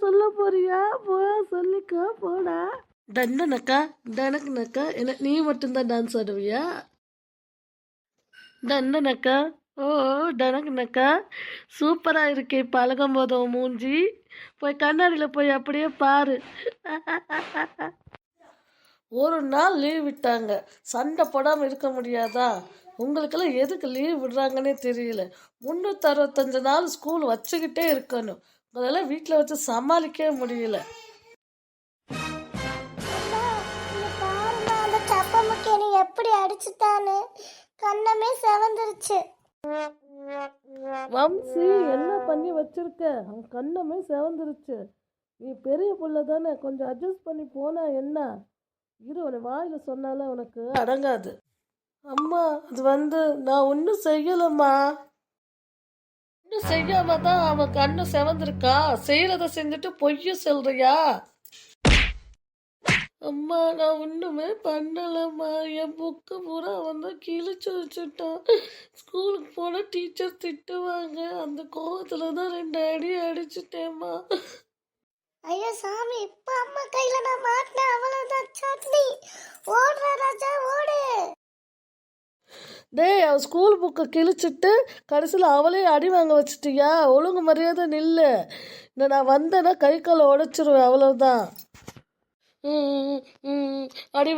சொல்ல போறியா? போ சொல்லிக்கோ போடா. தண்டனக்கா தனக்குனக்கா என்ன நீ மட்டும்தான் டான்ஸ் ஆடுவியா? தண்டனக்கா ஓ டனக்குனக்கா சூப்பராக இருக்கே பழகும் போதும் மூஞ்சி. போய் கண்ணாடியில் போய் அப்படியே பாரு. ஒரு நாள் லீவ் விட்டாங்க, சண்டை போடாமல் இருக்க முடியாதா? உங்களுக்கெல்லாம் எதுக்கு லீவ் விடுறாங்கன்னே தெரியல. 365 நாள் ஸ்கூல் வச்சுக்கிட்டே இருக்கணும். உங்களெல்லாம் வீட்டில் வச்சு சமாளிக்கவே முடியல. அந்த கப்ப முக்கிய நீ எப்படி அடிச்சுட்டான்னு கண்ணமே செவந்துருச்சு. வம்சி என்ன பண்ணி வச்சிருக்க? அவன் கண்ணமே செவந்துருச்சு. நீ பெரிய புள்ள தானே, கொஞ்சம் அட்ஜஸ்ட் பண்ணி போனா என்ன? இரு, உன வாயில் சொன்னால உனக்கு அடங்காது. அம்மா அது நான் ஒன்றும் செய்யலம்மா. ஒன்றும் செய்யாம தான் அவன் கண்ணு செவந்திருக்கா. செய்யறத செஞ்சுட்டு பொய்ய சொல்றியா? அம்மா நான் ஒன்றுமே பண்ணலம்மா. என் புக்கு பூரா அவன் தான் கிழிச்சு வச்சுட்டான். ஸ்கூலுக்கு போனால் டீச்சர் திட்டுவாங்க. அந்த கோவத்தில் தான் 2 அடி அடிச்சுட்டேம்மா. ஐயோ சாமி, இப்ப அம்மா கையில நான் மாட்டினேன், அவ்வளவுதான் சட்னி. ஓடுற ராஜா ஓடு. டேய், அவன் ஸ்கூல் புக்கை கிழிச்சிட்டு கடைசியில் அவளே அடி வாங்க வச்சுட்டியா? ஒழுங்கு மரியாதை நில்லு. இந்த நான் வந்தேன்னா கை காலை உடைச்சிருவேன், அவ்வளோதான். அடி